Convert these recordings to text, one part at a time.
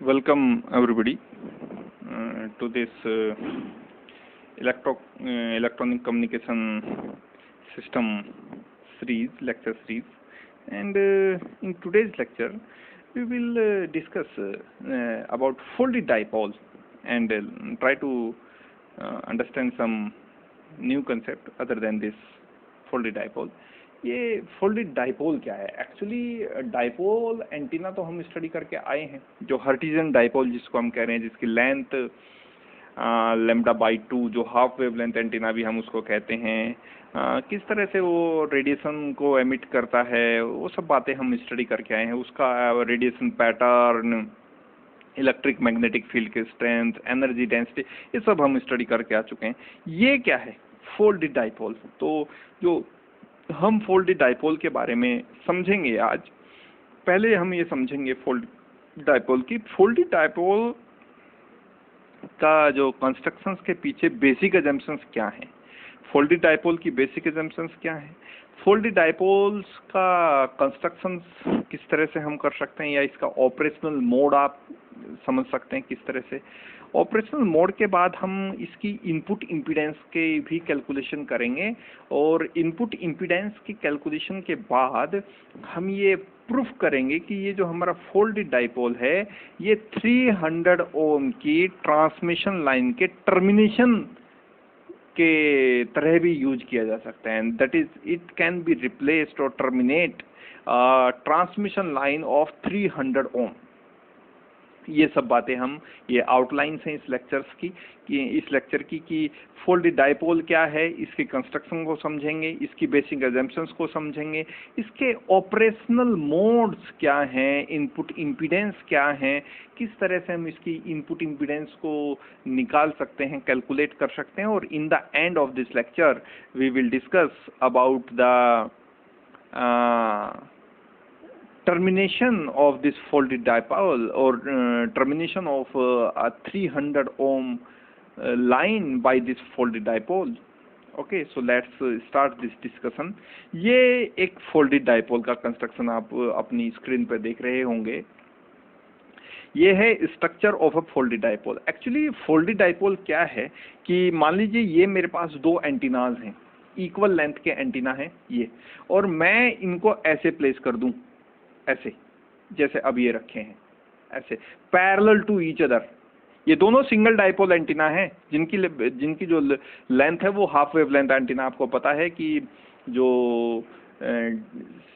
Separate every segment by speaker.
Speaker 1: Welcome everybody to this electronic communication system lecture series, and in today's lecture we will discuss about folded dipole and try to understand some new concept other than this folded dipole. ये folded dipole क्या है? Actually dipole antenna तो हम study करके आए हैं, जो हर्टिजन dipole जिसको हम कह रहे हैं, जिसकी लेंथ λ/2, जो हाफ वेव लेंथ एंटीना भी हम उसको कहते हैं, किस तरह से वो रेडिएशन को एमिट करता है, वो सब बातें हम स्टडी करके आए हैं। उसका radiation pattern, electric magnetic field के स्ट्रेंथ, एनर्जी डेंसिटी, ये सब हम स्टडी करके आ चुके हैं। ये क्या है? Folded dipole. तो जो हम फोल्डेड डाइपोल के बारे में समझेंगे आज, पहले हम ये समझेंगे फोल्डेड डाइपोल की। फोल्डेड डाइपोल का जो कंस्ट्रक्शंस के पीछे बेसिक अजम्पशंस क्या हैं, फोल्डेड डाइपोल की बेसिक अजम्पशंस क्या हैं, फोल्डेड डाइपोल्स का कंस्ट्रक्शंस किस तरह से हम कर सकते हैं, या इसका ऑपरेशनल मोड आप समझ सकते हैं किस तरह से। ऑपरेशनल मोड के बाद हम इसकी इनपुट इम्पीडेंस के भी कैलकुलेशन करेंगे, और इनपुट इम्पीडेंस की कैलकुलेशन के बाद हम ये प्रूफ करेंगे कि ये जो हमारा फोल्डेड डाइपोल है ये 300 ओम की ट्रांसमिशन लाइन के टर्मिनेशन के तरह भी यूज किया जा सकता है। That is it can be replaced और टर्मिनेट ट्रांसमिशन लाइन ऑफ 300 ओम। ये सब बातें हम, ये आउटलाइंस हैं इस लेक्चर्स की, कि इस लेक्चर की कि फोल्डेड डाइपोल क्या है, इसके कंस्ट्रक्शन को समझेंगे, इसकी बेसिक अजम्पशंस को समझेंगे, इसके ऑपरेशनल मोड्स क्या हैं, इनपुट इम्पीडेंस क्या है, किस तरह से हम इसकी इनपुट इम्पीडेंस को निकाल सकते हैं, कैलकुलेट कर सकते हैं। और in the end of this lecture we will discuss about the termination of this folded dipole, or termination of a 300 ohm line by this folded dipole. Okay, so let's start this discussion. ये एक folded dipole का construction आप अपनी screen पर देख रहे होंगे। ये है structure of a folded dipole. Actually folded dipole क्या है कि मान लीजिए ये मेरे पास दो एंटीनाज हैं, इक्वल लेंथ के एंटीना हैं ये, और मैं इनको ऐसे प्लेस कर दूं, ऐसे जैसे अब ये रखे हैं, ऐसे पैरेलल टू ईच अदर। ये दोनों सिंगल डाइपोल एंटीना हैं, जिनकी जो लेंथ है वो हाफ वेव लेंथ एंटीना। आपको पता है कि जो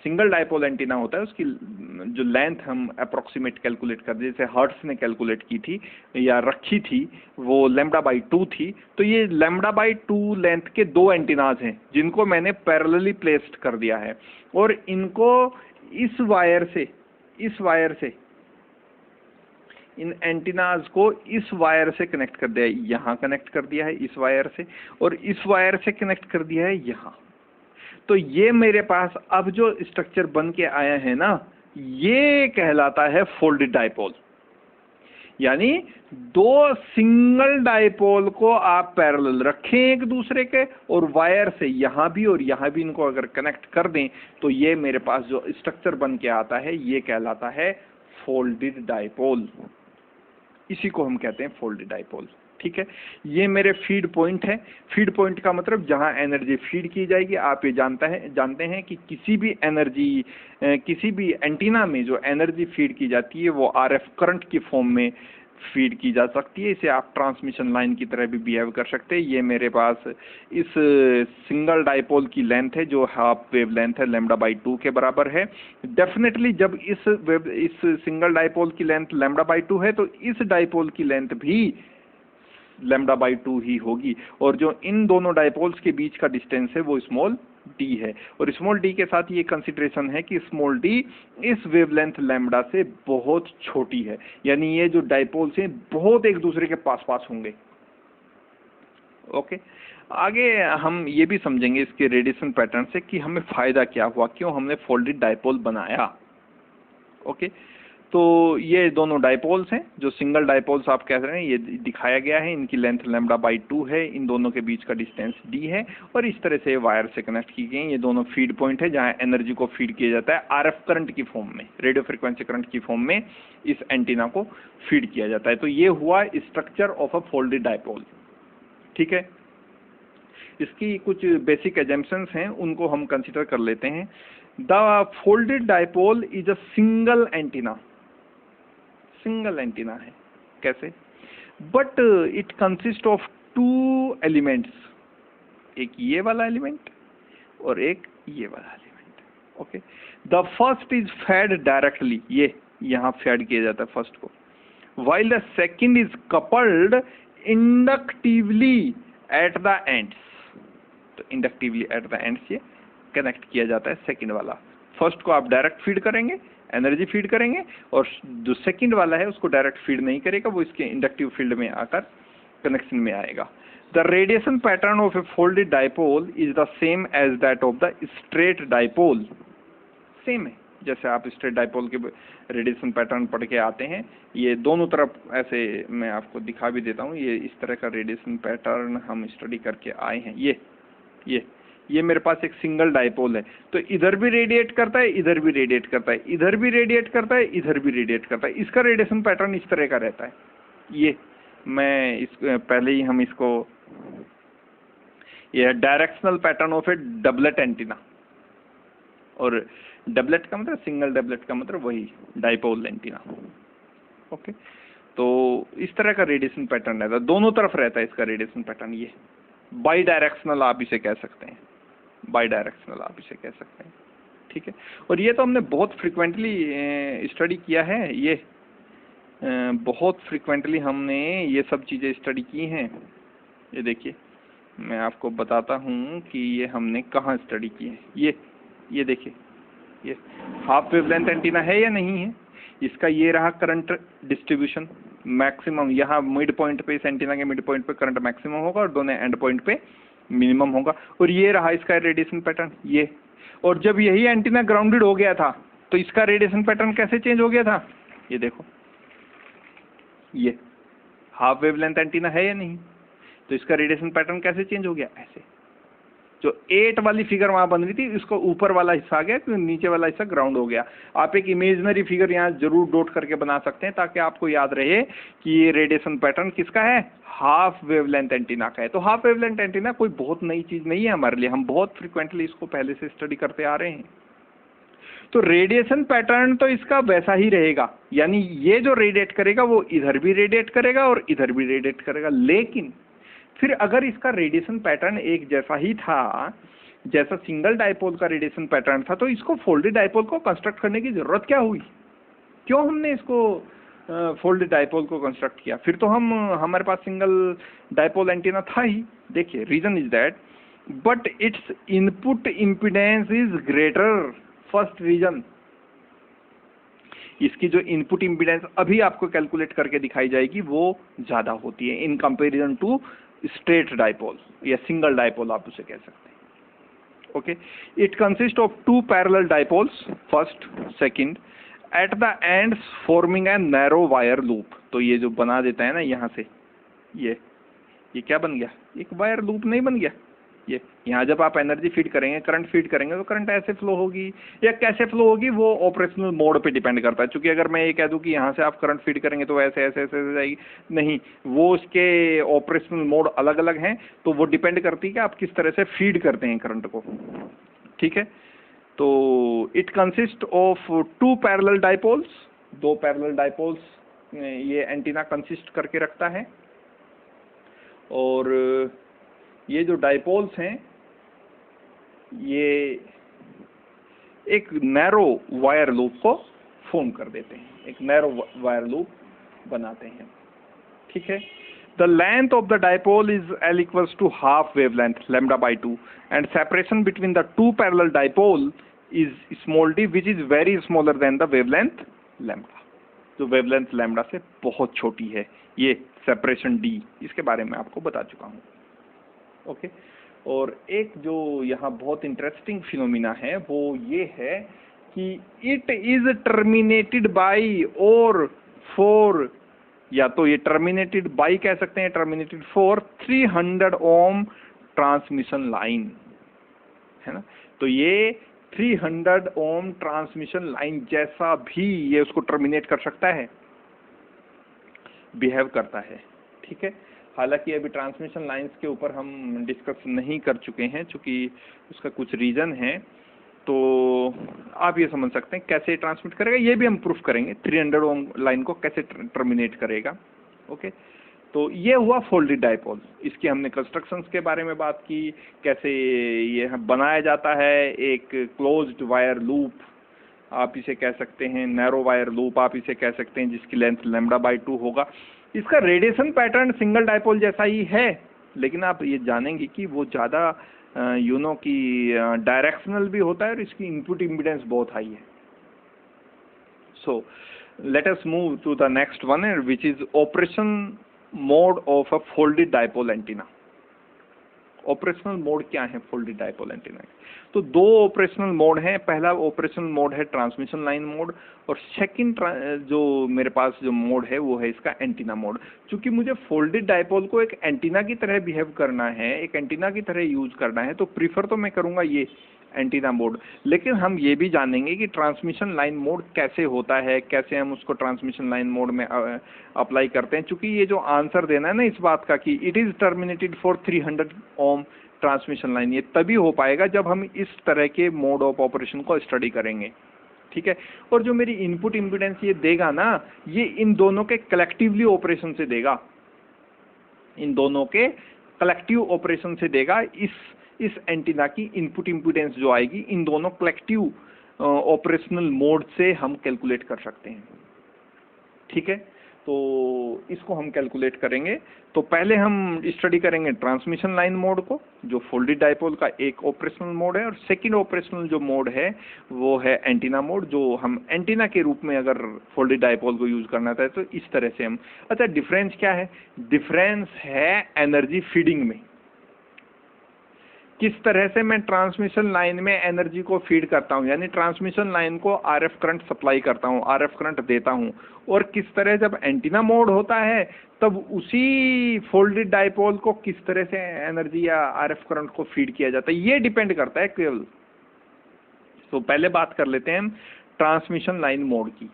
Speaker 1: सिंगल डाइपोल एंटीना होता है उसकी जो लेंथ हम अप्रोक्सीमेट कैलकुलेट कर दे, जैसे हर्ट्स ने कैलकुलेट की थी या रखी थी, वो λ/2 थी। तो ये λ/2 लेंथ के दो एंटीनाज हैं जिनको मैंने पैरेलली प्लेस्ड कर दिया है, और इनको इस वायर से इन एंटीनाज को इस वायर से कनेक्ट कर दिया है, यहाँ कनेक्ट कर दिया है इस वायर से, और इस वायर से कनेक्ट कर दिया है यहाँ। तो ये मेरे पास अब जो स्ट्रक्चर बन के आया है ना, ये कहलाता है फोल्डेड डाइपोल। यानी दो सिंगल डाइपोल को आप पैरेलल रखें एक दूसरे के, और वायर से यहाँ भी और यहाँ भी इनको अगर कनेक्ट कर दें, तो ये मेरे पास जो स्ट्रक्चर बन के आता है ये कहलाता है फोल्डेड डाइपोल। इसी को हम कहते हैं फोल्डेड डाइपोल। ठीक है, ये मेरे फीड पॉइंट है। फीड पॉइंट का मतलब जहां एनर्जी फीड की जाएगी। आप ये जानते हैं कि किसी भी एंटीना में जो एनर्जी फीड की जाती है वो आरएफ करंट की फॉर्म में फीड की जा सकती है। इसे आप ट्रांसमिशन लाइन की तरह भी बिहेव कर सकते हैं। ये मेरे पास इस सिंगल डाइपोल की लेंथ है जो हाफ वेव लेंथ है, λ/2 के बराबर है। डेफिनेटली जब इस सिंगल डाइपोल की लेंथ λ/2 है, तो इस डाइपोल की लेंथ भी λ/2 ही होगी, और जो इन दोनों डाइपोल्स के बीच का डिस्टेंस है वो स्मॉल d है। और स्मॉल d के साथ ये कंसिडरेशन है कि स्मॉल d इस वेवलेंथ लैम्बडा से बहुत छोटी है, यानी ये जो डाइपोल्स हैं बहुत एक दूसरे के पास होंगे। ओके, आगे हम ये भी समझेंगे इसके रेडिएशन पैटर्न से कि हमें फायदा क्या हुआ, क्यों हमने फोल्डेड डाइपोल बनाया। ओके, तो ये दोनों डाइपोल्स हैं, जो सिंगल डाइपोल्स आप कह रहे हैं, ये दिखाया गया है, इनकी लेंथ λ/2 है, इन दोनों के बीच का डिस्टेंस d है, और इस तरह से वायर से कनेक्ट की गई। ये दोनों फीड पॉइंट है जहां एनर्जी को फीड किया जाता है RF करंट की फॉर्म में, रेडियो फ्रिक्वेंसी करंट की फॉर्म में इस एंटीना को फीड किया जाता है। तो ये हुआ structure of a folded dipole. ठीक है, इसकी कुछ बेसिक एजम्पशंस हैं, उनको हम कंसिडर कर लेते हैं। The folded dipole is a single antenna, single antenna है। कैसे? But it consist of two elements, एक ये वाला एलिमेंट और एक ये वाला element. Okay, the first is fed directly, ये यहाँ फेड किया जाता है फर्स्ट को, while the second is coupled inductively at the ends। तो inductively at the ends ये कनेक्ट किया जाता है सेकंड वाला। फर्स्ट को आप डायरेक्ट फीड करेंगे, एनर्जी फीड करेंगे, और जो सेकंड वाला है उसको डायरेक्ट फीड नहीं करेगा, वो इसके इंडक्टिव फील्ड में आकर कनेक्शन में आएगा। The radiation pattern of a folded dipole is the same as that of the straight dipole. Same है, जैसे आप स्ट्रेट डाइपोल के रेडिएशन पैटर्न पढ़ के आते हैं, ये दोनों तरफ ऐसे मैं आपको दिखा भी देता हूँ। ये इस तरह का रेडिएशन पैटर्न हम स्टडी करके आए हैं। ये मेरे पास एक सिंगल डाइपोल है, तो इधर भी रेडिएट करता है, इधर भी रेडिएट करता है, इधर भी रेडिएट करता है, इधर भी रेडिएट करता है। इसका रेडिएशन पैटर्न इस तरह का रहता है। ये मैं इस पहले ही हम इसको, ये directional pattern of A doublet antenna, और डबलेट का मतलब सिंगल, डबलेट का मतलब वही डाइपोल एंटीना। ओके, तो इस तरह का रेडिएशन पैटर्न रहता है, दोनों तरफ रहता है इसका रेडिएशन पैटर्न। ये बाई डायरेक्शनल आप इसे कह सकते हैं, बाई डायरेक्शनल आप इसे कह सकते हैं। ठीक है, और ये तो हमने बहुत फ्रिक्वेंटली स्टडी किया है, ये बहुत फ्रिक्वेंटली हमने ये सब चीज़ें स्टडी की हैं। ये देखिए, मैं आपको बताता हूँ कि ये हमने कहाँ स्टडी की है। ये देखिए, ये हाफ वेवलेंथ एंटीना है या नहीं है। इसका ये रहा करंट डिस्ट्रीब्यूशन मैक्सिमम, यहाँ मिड पॉइंट पे, इस एंटीना के मिड पॉइंट पे करंट मैक्सिमम होगा और दोनों एंड पॉइंट पे मिनिमम होगा। और ये रहा इसका रेडिएशन पैटर्न, ये। और जब यही एंटीना ग्राउंडेड हो गया था तो इसका रेडिएशन पैटर्न कैसे चेंज हो गया था, ये देखो, ये हाफ वेवलेंथ एंटीना है या नहीं, तो इसका रेडिएशन पैटर्न कैसे चेंज हो गया, ऐसे। जो 8 वाली फिगर वहां बन रही थी, इसको ऊपर वाला हिस्सा आ गया, तो नीचे वाला हिस्सा ग्राउंड हो गया। आप एक इमेजिनरी फिगर यहाँ जरूर डॉट करके बना सकते हैं ताकि आपको याद रहे कि ये रेडिएशन पैटर्न किसका है, हाफ वेवलेंथ एंटीना का है। तो हाफ वेवलेंथ एंटीना कोई बहुत नई चीज नहीं है हमारे लिए, हम बहुत फ्रिक्वेंटली इसको पहले से स्टडी करते आ रहे हैं। तो रेडिएशन पैटर्न तो इसका वैसा ही रहेगा, यानी ये जो रेडिएट करेगा वो इधर भी रेडिएट करेगा और इधर भी रेडिएट करेगा। लेकिन फिर अगर इसका रेडिएशन पैटर्न एक जैसा ही था जैसा सिंगल डाइपोल का रेडिएशन पैटर्न था, तो इसको फोल्डेड डाइपोल को कंस्ट्रक्ट करने की जरूरत क्या हुई? क्यों हमने इसको फोल्डेड डाइपोल को कंस्ट्रक्ट किया? फिर तो हमारे पास सिंगल डाइपोल एंटीना था ही। देखिए, reason is that but its input impedance is greater. First reason, इसकी जो इनपुट इम्पीडेंस अभी आपको कैलकुलेट करके दिखाई जाएगी वो ज्यादा होती है in comparison to straight dipole या सिंगल डाइपोल आप उसे कह सकते हैं। Okay, it consist of 2 parallel dipoles, first second, at the ends forming a narrow wire loop. तो ये जो बना देता है ना यहाँ से, ये क्या बन गया, एक वायर लूप नहीं बन गया। ये यहाँ जब आप एनर्जी फीड करेंगे, करंट फीड करेंगे, तो करंट ऐसे फ्लो होगी या कैसे फ्लो होगी वो ऑपरेशनल मोड पे डिपेंड करता है। क्योंकि अगर मैं ये कह दूं कि यहाँ से आप करंट फीड करेंगे तो ऐसे ऐसे ऐसे जाएगी, नहीं, वो उसके ऑपरेशनल मोड अलग अलग हैं, तो वो डिपेंड करती है कि आप किस तरह से फीड करते हैं करंट को। ठीक है, तो it consist of 2 parallel dipoles, 2 parallel dipoles ये एंटीना कंसिस्ट करके रखता है। और ये जो डाइपोल्स हैं ये एक नैरो वायर लूप को फॉर्म कर देते हैं, एक नैरो वायर लूप बनाते हैं। ठीक है, the length of the dipole is L equals to half wavelength λ/2 and separation between the 2 parallel dipole is small d which is very smaller than the wavelength lambda, जो wavelength lambda से बहुत छोटी है। ये सेपरेशन d, इसके बारे में आपको बता चुका हूँ। ओके, और एक जो यहाँ बहुत इंटरेस्टिंग फिनोमिना है वो ये है कि इट इज टर्मिनेटेड बाई और फॉर, या तो ये टर्मिनेटेड बाई कह सकते हैं, terminated for 300 ohm transmission line, है ना। तो ये 300 ओम ट्रांसमिशन लाइन जैसा भी ये उसको टर्मिनेट कर सकता है, बिहेव करता है, ठीक है। हालांकि अभी ट्रांसमिशन लाइंस के ऊपर हम डिस्कस नहीं कर चुके हैं, क्योंकि उसका कुछ रीजन है, तो आप ये समझ सकते हैं कैसे ट्रांसमिट करेगा, ये भी हम प्रूफ करेंगे 300 ओम लाइन को कैसे टर्मिनेट करेगा। ओके, तो ये हुआ फोल्डेड डाइपोल। इसकी हमने कंस्ट्रक्शंस के बारे में बात की, कैसे ये बनाया जाता है, एक क्लोज्ड वायर लूप आप इसे कह सकते हैं, नैरो वायर लूप आप इसे कह सकते हैं, जिसकी लेंथ λ/2 होगा। इसका रेडिएशन पैटर्न सिंगल डाइपोल जैसा ही है, लेकिन आप ये जानेंगे कि वो ज़्यादा यूनो की डायरेक्शनल भी होता है और इसकी इनपुट इम्पीडेंस बहुत हाई है। So let us move to the next one, which is operation mode of a folded dipole antenna. Operational mode क्या है फोल्डेड डाइपोल एंटीना के? तो दो ऑपरेशनल मोड हैं। पहला ऑपरेशनल मोड है ट्रांसमिशन लाइन मोड, और सेकंड जो मेरे पास जो मोड है वो है इसका एंटीना मोड। क्योंकि मुझे फोल्डेड डाइपोल को एक एंटीना की तरह बिहेव करना है, एक एंटीना की तरह यूज करना है, तो प्रीफर तो मैं करूंगा ये एंटीना मोड। लेकिन हम ये भी जानेंगे कि ट्रांसमिशन लाइन मोड कैसे होता है, कैसे हम उसको ट्रांसमिशन लाइन मोड में अप्लाई करते हैं। क्योंकि ये जो आंसर देना है ना इस बात का कि it is terminated for 300 ohm transmission line, ये तभी हो पाएगा जब हम इस तरह के मोड ऑफ ऑपरेशन को स्टडी करेंगे, ठीक है। और जो मेरी इनपुट इम्पीडेंस ये देगा ना, ये इन दोनों के कलेक्टिवली ऑपरेशन से देगा, इन दोनों के कलेक्टिव ऑपरेशन से देगा। इस एंटीना की इनपुट इम्पीडेंस जो आएगी इन दोनों कलेक्टिव ऑपरेशनल मोड से हम कैलकुलेट कर सकते हैं, ठीक है। तो इसको हम कैलकुलेट करेंगे। तो पहले हम स्टडी करेंगे ट्रांसमिशन लाइन मोड को, जो फोल्डेड डाइपोल का एक ऑपरेशनल मोड है, और सेकंड ऑपरेशनल जो मोड है वो है एंटीना मोड, जो हम एंटीना के रूप में अगर फोल्डेड डाइपोल को यूज करना था तो इस तरह से हम। अच्छा, डिफरेंस क्या है? डिफरेंस है एनर्जी फीडिंग में। किस तरह से मैं ट्रांसमिशन लाइन में एनर्जी को फीड करता हूं, यानी ट्रांसमिशन लाइन को आरएफ करंट सप्लाई करता हूं, आरएफ करंट देता हूं, और किस तरह जब एंटीना मोड होता है तब उसी फोल्डेड डाइपोल को किस तरह से एनर्जी या आरएफ करंट को फीड किया जाता है, ये डिपेंड करता है केवल। तो पहले बात कर लेते हैं हम ट्रांसमिशन लाइन मोड की।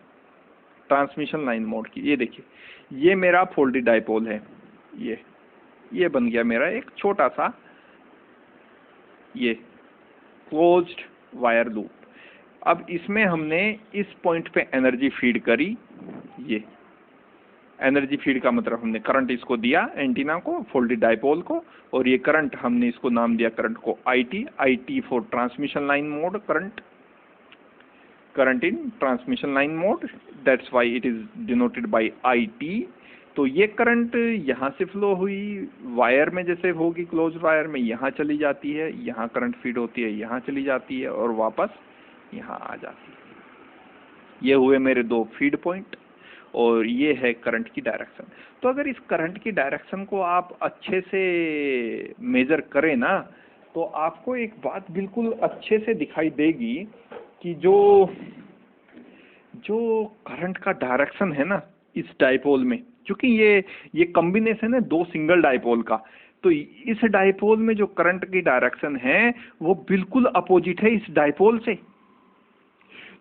Speaker 1: ट्रांसमिशन लाइन मोड की, ये देखिए, ये मेरा फोल्डेड डाइपोल है, ये बन गया मेरा एक छोटा सा ये क्लोज्ड वायर लूप। अब इसमें हमने इस पॉइंट पे एनर्जी फीड करी, ये एनर्जी फीड का मतलब हमने करंट इसको दिया एंटीना को, फोल्डेड डाइपोल को, और ये करंट हमने इसको नाम दिया करंट को IT for transmission line mode, current in transmission line mode, that's why it is denoted by IT। तो ये करंट यहाँ से फ्लो हुई वायर में, जैसे होगी क्लोज वायर में, यहाँ चली जाती है, यहाँ करंट फीड होती है, यहाँ चली जाती है और वापस यहाँ आ जाती है। ये हुए मेरे दो फीड पॉइंट, और ये है करंट की डायरेक्शन। तो अगर इस करंट की डायरेक्शन को आप अच्छे से मेजर करें ना, तो आपको एक बात बिल्कुल अच्छे से दिखाई देगी कि जो करंट का डायरेक्शन है ना इस डाइपोल में, क्योंकि ये कॉम्बिनेशन है दो सिंगल डाइपोल का, तो इस डाइपोल में जो करंट की डायरेक्शन है वो बिल्कुल अपोजिट है इस डाइपोल से।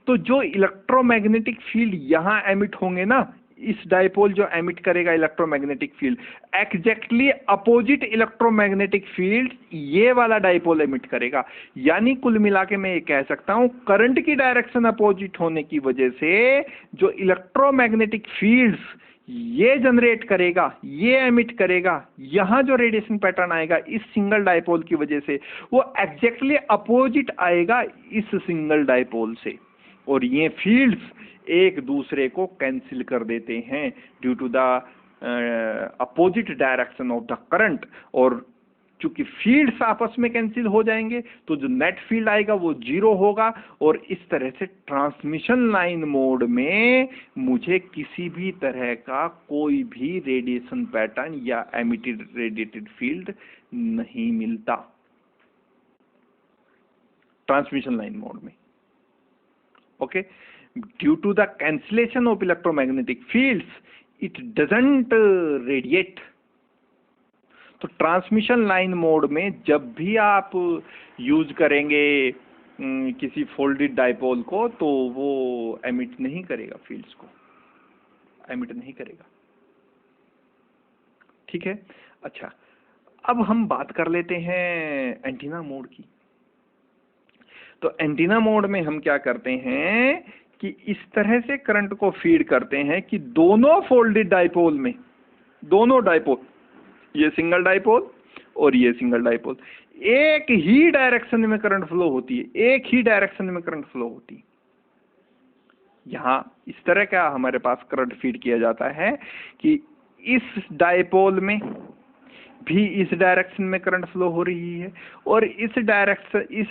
Speaker 1: तो जो इलेक्ट्रोमैग्नेटिक फील्ड यहाँ एमिट होंगे ना, इस डाइपोल जो एमिट करेगा electromagnetic field, exactly opposite electromagnetic field ये वाला डाइपोल एमिट करेगा। यानी कुल मिला के मैं ये कह सकता हूं, करंट की डायरेक्शन अपोजिट होने की वजह से जो इलेक्ट्रोमैग्नेटिक फील्ड्स ये जनरेट करेगा, ये एमिट करेगा, यहाँ जो रेडिएशन पैटर्न आएगा इस सिंगल डाइपोल की वजह से, वो एग्जैक्टली अपोजिट आएगा इस सिंगल डाइपोल से, और ये फील्ड्स एक दूसरे को कैंसिल कर देते हैं due to the opposite direction of the current. और चूंकि फील्ड्स आपस में कैंसिल हो जाएंगे तो जो नेट फील्ड आएगा वो जीरो होगा, और इस तरह से ट्रांसमिशन लाइन मोड में मुझे किसी भी तरह का कोई भी रेडिएशन पैटर्न या एमिटेड रेडिएटेड फील्ड नहीं मिलता ट्रांसमिशन लाइन मोड में। Okay, due to the cancellation of electromagnetic fields, it doesn't radiate. तो ट्रांसमिशन लाइन मोड में जब भी आप यूज करेंगे किसी फोल्डेड डाइपोल को, तो वो एमिट नहीं करेगा, फील्ड्स को एमिट नहीं करेगा। ठीक है। अच्छा, अब हम बात कर लेते हैं एंटीना मोड की। तो एंटीना मोड में हम क्या करते हैं कि इस तरह से करंट को फीड करते हैं कि दोनों फोल्डेड डाइपोल में, दोनों डाइपोल, ये सिंगल डाइपोल और ये सिंगल डाइपोल, एक ही डायरेक्शन में करंट फ्लो होती है, एक ही डायरेक्शन में करंट फ्लो होती है। यहां इस तरह का हमारे पास करंट फीड किया जाता है कि इस डाइपोल में भी इस डायरेक्शन में करंट फ्लो हो रही है और इस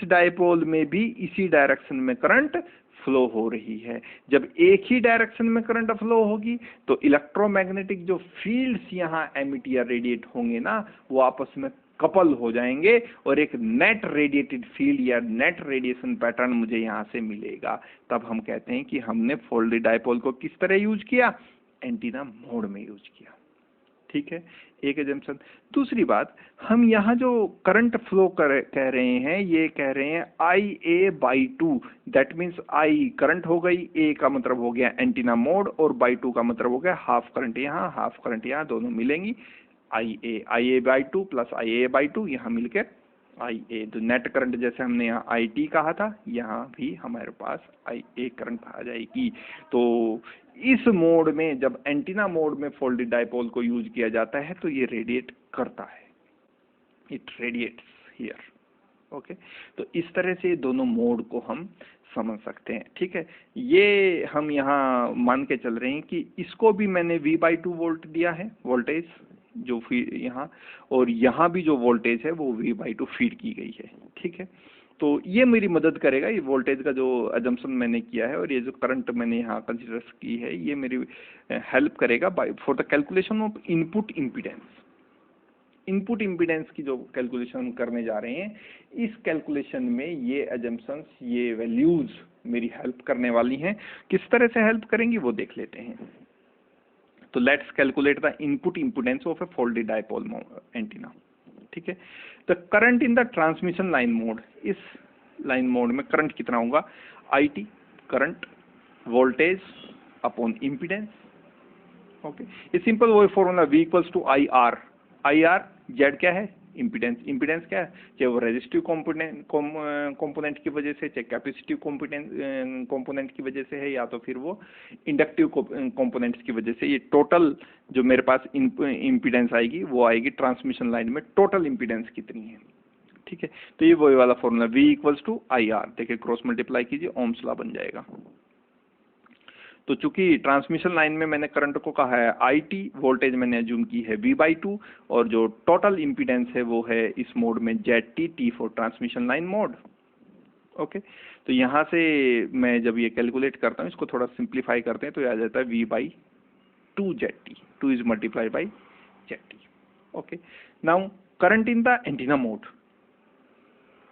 Speaker 1: डाइपोल में भी इसी डायरेक्शन में करंट फ्लो हो रही है। जब एक ही डायरेक्शन में करंट फ्लो होगी तो इलेक्ट्रोमैग्नेटिक जो फील्ड्स यहाँ एमिट या रेडिएट होंगे ना, वो आपस में कपल हो जाएंगे और एक नेट रेडिएटेड फील्ड या नेट रेडिएशन पैटर्न मुझे यहाँ से मिलेगा। तब हम कहते हैं कि हमने फोल्डेड डाइपोल को किस तरह यूज किया, एंटीना मोड में यूज किया। ठीक है, एक एजम्पशन। दूसरी बात, हम यहाँ जो करंट फ्लो कह रहे हैं, ये कह रहे हैं IA/2, that means I current हो गई, A का मतलब हो गया एंटीना मोड और by2 का मतलब हो गया हाफ करंट यहाँ हाफ करंट यहाँ, दोनों मिलेंगी IA/2 प्लस IA/2 यहाँ मिलकर IA। तो नेट करंट जैसे हमने यहाँ IT कहा था, यहाँ भी हमारे पास IA करंट आ जाएगी। तो इस मोड में, जब एंटीना मोड में फोल्डेड डाइपोल को यूज किया जाता है तो ये रेडिएट करता है, इट रेडिएट्स हियर। ओके, तो इस तरह से दोनों मोड को हम समझ सकते हैं। ठीक है, ये हम यहाँ मान के चल रहे हैं कि इसको भी मैंने V/2 वोल्ट दिया है, वोल्टेज जो यहाँ, और यहाँ भी जो वोल्टेज है वो V/2 फीड की गई है। ठीक है, तो ये मेरी मदद करेगा, ये वोल्टेज का जो अजम्पशन मैंने किया है और ये जो करंट मैंने यहाँ कंसिडर की है, ये मेरी हेल्प करेगा for the calculation of input impedance. Input impedance की जो कैलकुलेशन हम करने जा रहे हैं, इस कैलकुलेशन में ये अजम्पशंस, ये वैल्यूज मेरी हेल्प करने वाली हैं। किस तरह से हेल्प करेंगी वो देख लेते हैं। तो let's calculate the input impedance of a folded dipole antenna. ठीक है, the current in the transmission line mode, इस लाइन मोड में करंट कितना होगा, IT current voltage upon impedance. Okay, ये सिंपल वो formula V = IR। IR Z क्या है, इम्पीडेंस। इम्पीडेंस क्या है, चाहे वो रेजिस्टिव कंपोनेंट की वजह से, चाहे कैपेसिटिव कंपोनेंट की वजह से है, या तो फिर वो इंडक्टिव कंपोनेंट्स की वजह से। ये टोटल जो मेरे पास इम्पीडेंस आएगी वो आएगी ट्रांसमिशन लाइन में, टोटल इम्पीडेंस कितनी है। ठीक है, तो ये वही वाला फॉर्मूला V = IR, देखिए क्रॉस मल्टीप्लाई कीजिए, ओम्स लॉ बन जाएगा। तो चूंकि ट्रांसमिशन लाइन में मैंने करंट को कहा है IT, वोल्टेज मैंने अज्यूम की है V/2, और जो टोटल इम्पीडेंस है वो है इस मोड में ZT, T for transmission line mode. Okay, तो यहाँ से मैं जब ये कैलकुलेट करता हूँ, इसको थोड़ा सिंप्लीफाई करते हैं तो ये आ जाता है V/2 ZT, 2 is multiply by ZT। Okay, now current in the antenna mode.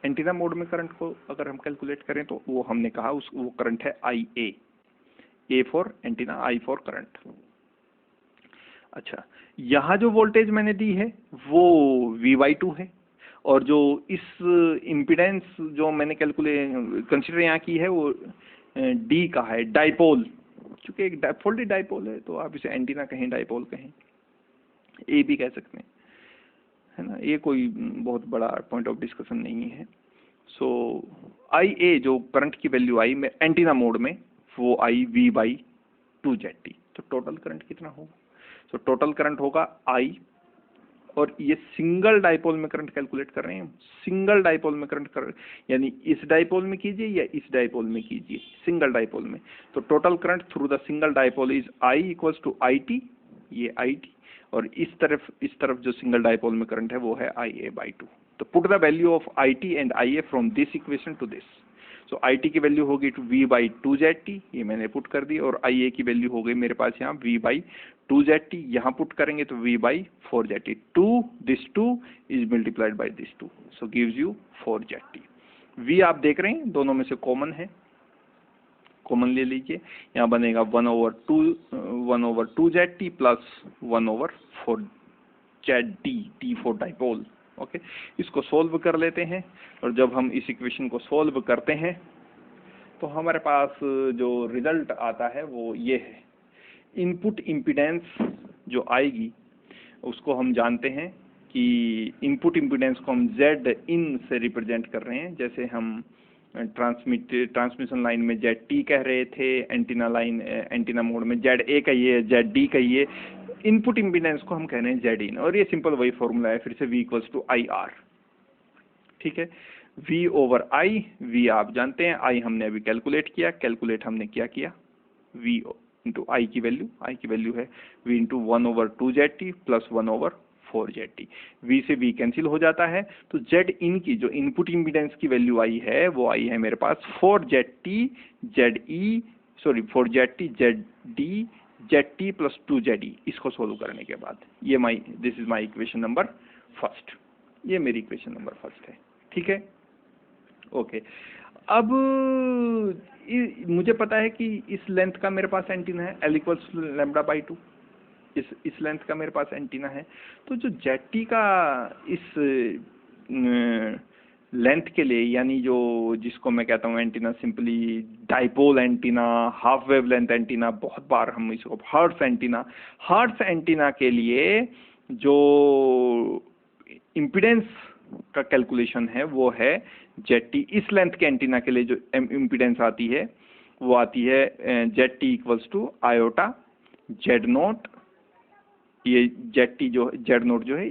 Speaker 1: Antenna mode में करंट को अगर हम कैलकुलेट करें तो वो हमने कहा वो करंट है IA, A for antenna, I for current. अच्छा, यहाँ जो वोल्टेज मैंने दी है वो V/2 है, और जो इस इम्पीडेंस जो मैंने कंसिडर यहाँ की है वो D का है, डाइपोल। चूंकि एक फोल्डेड डाइपोल है तो आप इसे एंटीना कहें, डाइपोल कहें, A भी कह सकते हैं, है ना, ये कोई बहुत बड़ा पॉइंट ऑफ डिस्कशन नहीं है। सो IA जो करंट की वैल्यू आई में एंटीना मोड में, वो आई V/2 ZT। तो टोटल करंट कितना होगा, तो टोटल करंट होगा I, और ये सिंगल डाइपोल में करंट कैलकुलेट कर रहे हैं, सिंगल डाइपोल में करंट कर, यानी इस डाइपोल में कीजिए या इस डाइपोल में कीजिए, सिंगल डाइपोल में। तो total current through the single dipole is I = IT, ये IT, और इस तरफ जो सिंगल डाइपोल में करंट है वो है IA/2। तो put the value of IT and IA from this equation two this. So IT की वैल्यू होगी V/2 ZT, ये मैंने पुट कर दी, और IA की वैल्यू हो गई मेरे पास यहाँ V/2 ZT, यहाँ पुट करेंगे तो V/4 ZT। 2 is multiplied by this 2, so gives you 4 ZT। V आप देख रहे हैं दोनों में से कॉमन है, कॉमन ले लीजिए, यहाँ बनेगा 1/2 Z T plus 1/4 Z T, T for dipole. Okay, इसको सोल्व कर लेते हैं, और जब हम इस इक्वेशन को सोल्व करते हैं तो हमारे पास जो रिजल्ट आता है वो ये है। इनपुट इम्पीडेंस जो आएगी उसको हम जानते हैं कि इनपुट इम्पीडेंस को हम जेड इन से रिप्रेजेंट कर रहे हैं, जैसे हम ट्रांसमिशन लाइन में जेड टी कह रहे थे, एंटीना मोड में जेड ए कहिए, जेड डी कहिए, इनपुट इम्पीडेंस को हम कह रहे हैं जेड इन, और ये सिंपल वही फॉर्मूला है फिर से, V = IR। ठीक है, V/I, V आप जानते हैं, I हमने अभी कैलकुलेट किया, हमने क्या किया, V इंटू I की वैल्यू है V into 1/2 Z T plus 1/4 Z T. V से V कैंसिल हो जाता है, तो जेड इन की जो इनपुट इम्पीडेंस की वैल्यू आई है वो आई है मेरे पास 4 Z T Z D Z T plus 2 Z E. इसको सोल्व करने के बाद ये this is my equation number first, ये मेरी इक्वेशन नंबर फर्स्ट है। ठीक है, ओके। अब मुझे पता है कि इस लेंथ का मेरे पास एंटीना है L = λ/2, इस लेंथ का मेरे पास एंटीना है, तो जो जेड टी का इस लेंथ के लिए, यानी जो जिसको मैं कहता हूँ antenna simply dipole antenna, half wave length antenna, बहुत बार हम इसको हर्ट्ज एंटीना के लिए जो इम्पीडेंस का कैलकुलेशन है वो है जेड टी। इस लेंथ के एंटीना के लिए जो इम्पीडेंस आती है वो आती है Z T = iota Z note. ये जेड नोट जो है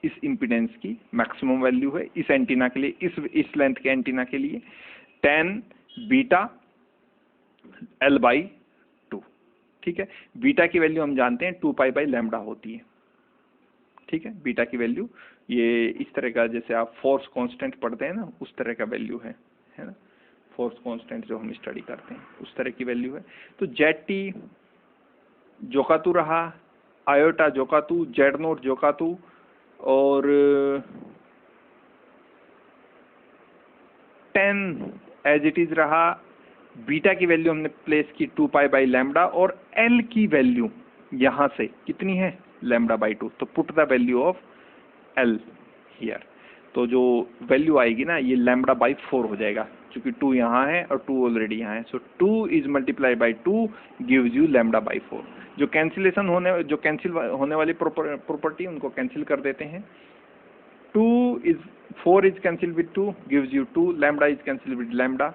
Speaker 1: इस इम्पीडेंस की मैक्सिमम वैल्यू है इस एंटीना के लिए, इस लेंथ के एंटीना के लिए, tan बीटा L/2। ठीक है, बीटा की वैल्यू हम जानते हैं 2π/λ होती है। ठीक है, बीटा की वैल्यू ये इस तरह का, जैसे आप फोर्स कांस्टेंट पढ़ते हैं ना, उस तरह का वैल्यू है ना, फोर्स कांस्टेंट जो हम स्टडी करते हैं उस तरह की वैल्यू है। तो जेड टी जोकातू रहा, आयोटा जोकातू, जेड नोट जोकातू, और 10 एज इट इज रहा। बीटा की वैल्यू हमने प्लेस की 2π/λ, और एल की वैल्यू यहां से कितनी है λ/2, तो put the value of L here, तो जो वैल्यू आएगी ना ये λ/4 हो जाएगा, क्योंकि 2 यहाँ है और 2 ऑलरेडी यहाँ है, सो 2 × 2 गिव्स यू λ/4। जो कैंसिल होने वाली प्रॉपर्टी उनको कैंसिल कर देते हैं। 4 is cancelled with 2 gives you 2, lambda is cancelled with lambda,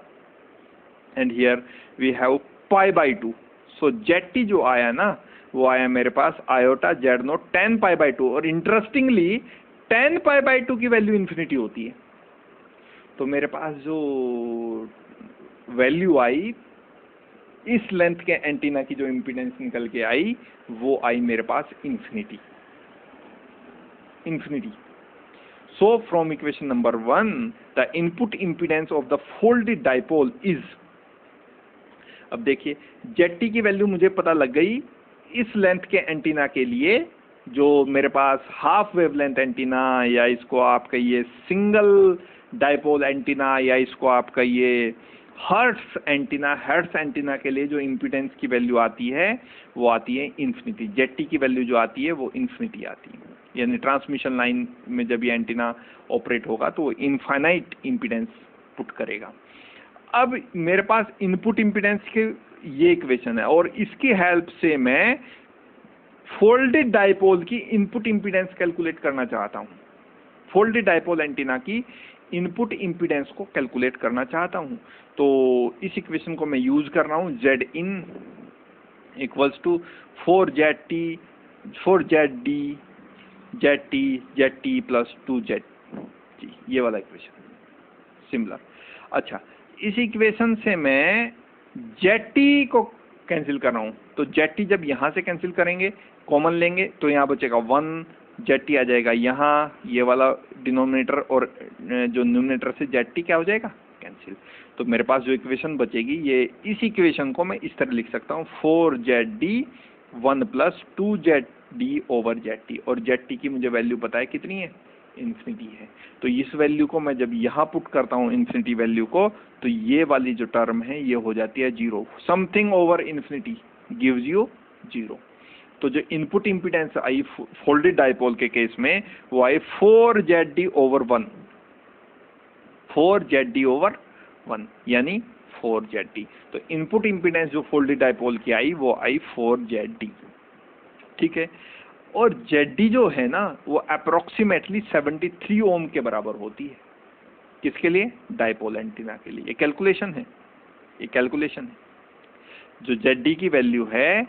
Speaker 1: and here we have π/2। so ZT जो आया ना वो आया मेरे पास आयोटा जेड नोट 10 π/2, और इंटरेस्टिंगली 10 π/2 की वैल्यू इन्फिनिटी होती है, तो मेरे पास जो वैल्यू आई इस लेंथ के एंटीना की जो इम्पीडेंस निकल के आई वो आई मेरे पास infinity. So from equation number 1 the input impedance of the folded dipole is, अब देखिए ZT की वैल्यू मुझे पता लग गई इस लेंथ के एंटीना के लिए, जो मेरे पास हाफ वेवलेंथ एंटीना, या इसको आप कहिए सिंगल डाइपोल एंटीना, या इसको आप कहिए हर्ट्ज एंटीना के लिए जो इम्पीडेंस की वैल्यू आती है वो आती है इन्फिनिटी। ZT की वैल्यू जो आती है वो इन्फिनिटी आती है, यानी ट्रांसमिशन लाइन में जब ये एंटीना ऑपरेट होगा तो वो इनफाइनाइट इम्पीडेंस पुट करेगा। अब मेरे पास इनपुट इम्पीडेंस के ये इक्वेशन है, और इसकी हेल्प से मैं फोल्डेड डाइपोल की इनपुट इम्पीडेंस कैलकुलेट करना चाहता हूँ। फोल्डेड डाइपोल एंटीना की इनपुट इम्पीडेंस को कैलकुलेट करना चाहता हूँ, तो इस इक्वेशन को मैं यूज कर रहा हूँ। ZIN = 4ZD प्लस 2ZT, ये वाला इक्वेशन सिमिलर। अच्छा, इस इक्वेशन से मैं ZT को कैंसिल कर रहा हूँ, तो ZT जब यहाँ से कैंसिल करेंगे कॉमन लेंगे तो यहाँ बचेगा 1, ZT आ जाएगा यहाँ, ये वाला डिनोमिनेटर और जो न्यूमिनेटर से ZT क्या हो जाएगा कैंसिल। तो मेरे पास जो इक्वेशन बचेगी ये इस इक्वेशन को मैं इस तरह लिख सकता हूँ 4ZD 1 + 2ZD/ZT, और ZT की मुझे वैल्यू पता है कितनी है इन्फिनिटी है। तो इस वैल्यू को मैं जब यहाँ पुट करता हूँ इन्फिनिटी वैल्यू को, तो ये वाली जो टर्म है ये हो जाती है 0। Something over infinity gives you 0। तो जो इनपुट इम्पीडेंस आई फोल्डेड डाइपोल के केस में वो आई 4ZD/1, 4ZD/1 यानी 4ZD। तो इनपुट इम्पीडेंस जो फोल्डेड डाइपोल की आई वो आई 4ZD, ठीक है। और ZD जो है ना वो अप्रोक्सीमेटली 73 ओम के बराबर होती है। किसके लिए? डाइपोल एंटीना के लिए। ये कैलकुलेशन है, ये कैलकुलेशन है। जो ZD की वैल्यू है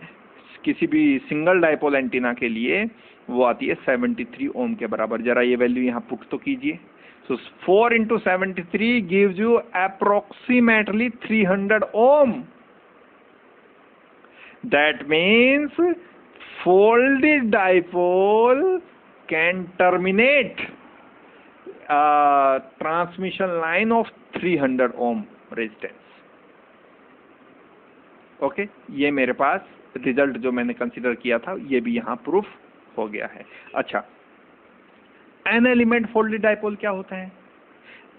Speaker 1: किसी भी सिंगल डाइपोल एंटीना के लिए वो आती है 73 ओम के बराबर। जरा ये वैल्यू यहाँ पुट तो कीजिए। So 4 into 73 gives you approximately 300 ohm. That means folded dipole can terminate a transmission line of 300 ohm resistance. Okay, ये मेरे पास रिजल्ट जो मैंने कंसीडर किया था ये भी यहाँ प्रूफ हो गया है। अच्छा, एन एलिमेंट फोल्डेड डाइपोल क्या होता है?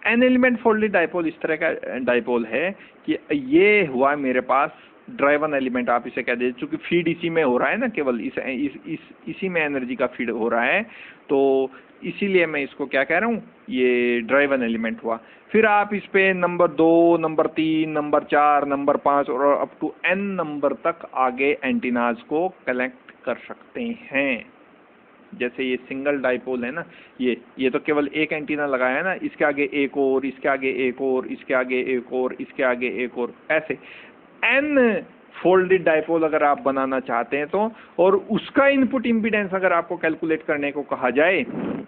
Speaker 1: एन एलिमेंट फोल्डेड डाइपोल इस तरह का डाइपोल है कि ये हुआ मेरे पास ड्राइवन एलिमेंट, आप इसे कह दीजिए, चूंकि फीड इसी में हो रहा है ना, केवल इसी में एनर्जी का फीड हो रहा है, तो इसीलिए मैं इसको क्या कह रहा हूँ, ये ड्राइवन एलिमेंट हुआ। फिर आप इस पे नंबर 2, नंबर 3, नंबर 4, नंबर 5 और अप टू n नंबर तक आगे एंटीनाज को कलेक्ट कर सकते हैं। जैसे ये सिंगल डाइपोल है ना, ये तो केवल एक एंटीना लगाया है ना, इसके आगे एक और, इसके आगे एक और, इसके आगे एक और, इसके आगे एक और, ऐसे n फोल्डेड डाइपोल अगर आप बनाना चाहते हैं तो, और उसका इनपुट इम्पीडेंस अगर आपको कैलकुलेट करने को कहा जाए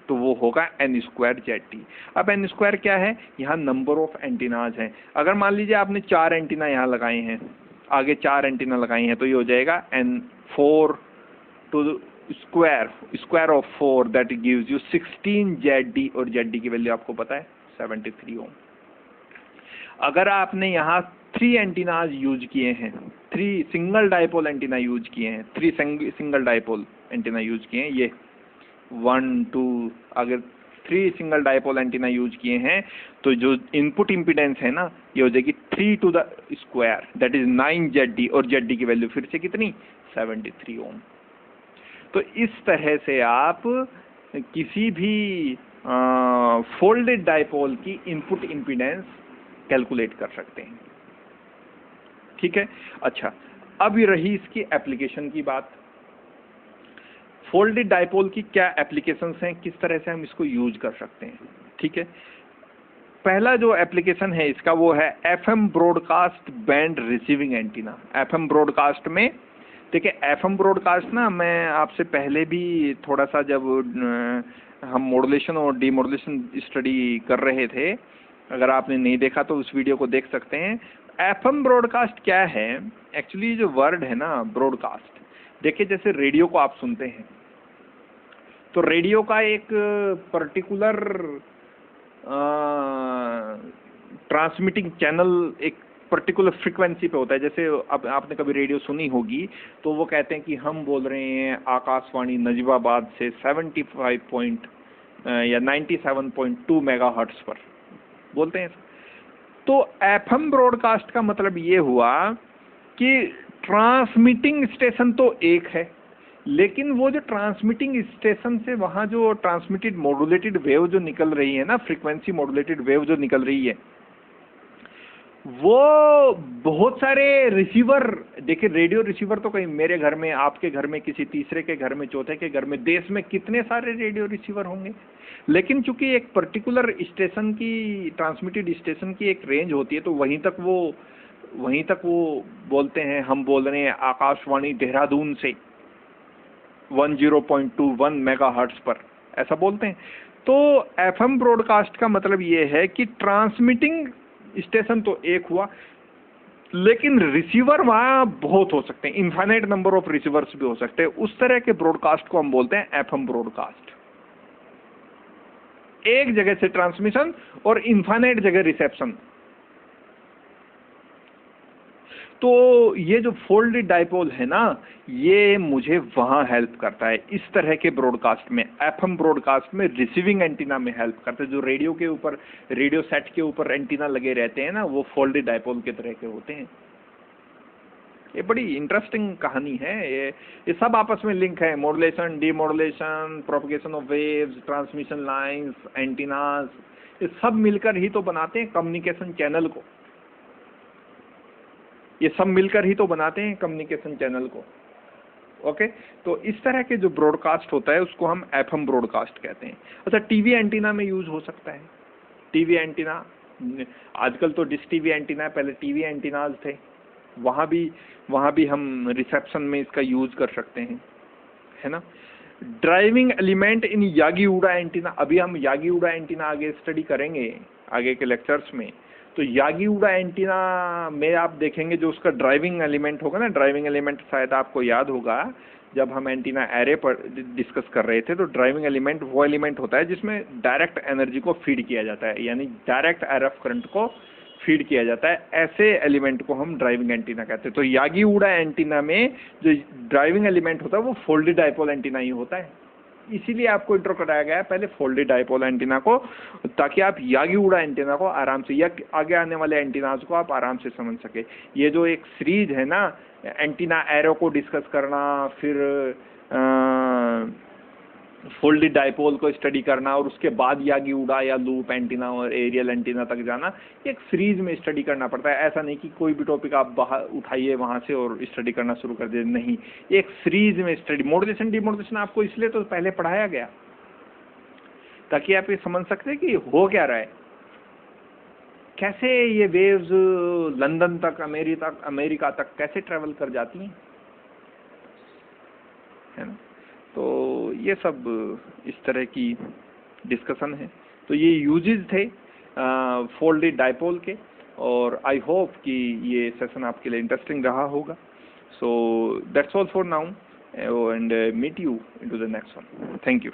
Speaker 1: तो वो होगा n²ZD। अब n² क्या है? यहाँ नंबर ऑफ एंटीनाज हैं। अगर मान लीजिए आपने 4 एंटीना यहाँ लगाए हैं, आगे 4 एंटीना लगाई हैं, तो ये हो जाएगा n4 to square of 4 that gives you 16ZD, और ZD की वैल्यू आपको पता है 73 ओम। अगर आपने यहाँ 3 एंटीनाज यूज किए हैं, 3 सिंगल डाइपोल एंटीना यूज किए हैं, 3 सिंगल डाइपोल एंटीना यूज किए हैं, ये 1 2, अगर 3 सिंगल डाइपोल एंटीना यूज किए हैं तो जो इनपुट इम्पीडेंस है ना ये हो जाएगी 3 to the square that is 9ZD, और ZD की वैल्यू फिर से कितनी? 73 ओम। तो इस तरह से आप किसी भी फोल्डेड डाइपोल की इनपुट इम्पीडेंस कैलकुलेट कर सकते हैं, ठीक है। अच्छा, अब ये रही इसकी एप्लीकेशन की बात। फोल्डेड डाइपोल की क्या एप्लीकेशंस हैं, किस तरह से हम इसको यूज कर सकते हैं, ठीक है। पहला जो एप्लीकेशन है इसका वो है FM broadcast band receiving antenna. FM broadcast में देखिए, FM ब्रॉडकास्ट ना मैं आपसे पहले भी थोड़ा सा जब हम मॉड्यूलेशन और डीमॉड्यूलेशन स्टडी कर रहे थे, अगर आपने नहीं देखा तो उस वीडियो को देख सकते हैं। FM ब्रॉडकास्ट क्या है? एक्चुअली जो वर्ड है ना ब्रॉडकास्ट, देखिए जैसे रेडियो को आप सुनते हैं तो रेडियो का एक पर्टिकुलर ट्रांसमिटिंग चैनल एक पर्टिकुलर फ्रीक्वेंसी पे होता है। जैसे अब आपने कभी रेडियो सुनी होगी तो वो कहते हैं कि हम बोल रहे हैं आकाशवाणी नजीबाबाद से 75 या 97.2 मेगाहर्ट्ज पर बोलते हैं। तो FM ब्रॉडकास्ट का मतलब ये हुआ कि ट्रांसमिटिंग स्टेशन तो एक है, लेकिन वो जो ट्रांसमिटिंग स्टेशन से वहाँ जो ट्रांसमिटेड मॉड्यूलेटेड वेव जो निकल रही है ना, फ्रीक्वेंसी मॉड्यूलेटेड वेव जो निकल रही है, वो बहुत सारे रिसीवर, देखिए रेडियो रिसीवर तो कहीं मेरे घर में, आपके घर में, किसी तीसरे के घर में, चौथे के घर में, देश में कितने सारे रेडियो रिसीवर होंगे। लेकिन चूंकि एक पर्टिकुलर स्टेशन की, ट्रांसमिटेड स्टेशन की एक रेंज होती है, तो वहीं तक वो बोलते हैं, हम बोल रहे हैं आकाशवाणी देहरादून से 10.21 मेगाहर्ट्ज पर, ऐसा बोलते हैं। तो FM ब्रॉडकास्ट का मतलब ये है कि ट्रांसमिटिंग स्टेशन तो एक हुआ, लेकिन रिसीवर वहाँ बहुत हो सकते हैं, इनफाइनाइट नंबर ऑफ रिसीवर्स भी हो सकते हैं। उस तरह के ब्रॉडकास्ट को हम बोलते हैं FM ब्रॉडकास्ट। एक जगह से ट्रांसमिशन और इनफाइनाइट जगह रिसेप्शन। तो ये जो फोल्डेड डाइपोल है ना, ये मुझे वहाँ हेल्प करता है इस तरह के ब्रॉडकास्ट में, एफएम ब्रॉडकास्ट में रिसीविंग एंटीना में हेल्प करता है। जो रेडियो के ऊपर, रेडियो सेट के ऊपर एंटीना लगे रहते हैं ना, वो फोल्डेड डाइपोल के तरह के होते हैं। ये बड़ी इंटरेस्टिंग कहानी है। ये सब आपस में लिंक है, modulation, demodulation, propagation of waves, transmission lines, antennas, ये सब मिलकर ही तो बनाते हैं कम्युनिकेशन चैनल को। ये सब मिलकर ही तो बनाते हैं कम्युनिकेशन चैनल को। ओके, तो इस तरह के जो ब्रॉडकास्ट होता है उसको हम एफएम ब्रॉडकास्ट कहते हैं। अच्छा, टीवी एंटीना में यूज हो सकता है। टीवी एंटीना, आजकल तो डिश टीवी एंटीना है, पहले टीवी एंटीनाज थे, वहाँ भी हम रिसेप्शन में इसका यूज कर सकते हैं, है ना। ड्राइविंग एलिमेंट इन यागी उड़ा एंटीना, अभी हम यागी उड़ा एंटीना आगे स्टडी करेंगे आगे के लेक्चर्स में। तो यागी उड़ा एंटीना में आप देखेंगे जो उसका ड्राइविंग एलिमेंट होगा ना, ड्राइविंग एलिमेंट शायद आपको याद होगा जब हम एंटीना एरे पर डिस्कस कर रहे थे, तो ड्राइविंग एलिमेंट वो एलिमेंट होता है जिसमें डायरेक्ट एनर्जी को फीड किया जाता है, यानी डायरेक्ट आरएफ करंट को फीड किया जाता है। ऐसे एलिमेंट को हम ड्राइविंग एंटीना कहते हैं। तो यागी उड़ा एंटीना में जो ड्राइविंग एलिमेंट होता है वो फोल्डेड डाइपोल एंटीना ही होता है। इसीलिए आपको इंट्रो कराया गया है पहले फोल्डेड डाइपोल एंटीना को, ताकि आप यागी उड़ा एंटीना को आराम से, या आगे आने वाले एंटीनाज को आप आराम से समझ सके। ये जो एक सीरीज है ना, एंटीना एरो को डिस्कस करना, फिर फोल्डेड डाइपोल को स्टडी करना, और उसके बाद यागी उड़ा या लूप एंटीना और एरियल एंटीना तक जाना, एक सीरीज में स्टडी करना पड़ता है। ऐसा नहीं कि कोई भी टॉपिक आप बाहर उठाइए वहाँ से और स्टडी करना शुरू कर दे, नहीं, एक सीरीज में स्टडी। मॉड्यूलेशन डीमॉड्यूलेशन आपको इसलिए तो पहले पढ़ाया गया ताकि आप ये समझ सकते हैं कि हो क्या रहा है, कैसे ये वेव्स लंदन तक, अमेरिका तक कैसे ट्रेवल कर जाती हैं, है ना। तो ये सब इस तरह की डिस्कशन है। तो ये यूजेस थे फोल्डेड डाइपोल के, और आई होप कि ये सेशन आपके लिए इंटरेस्टिंग रहा होगा। So that's all for now, and meet you into the next one. Thank you.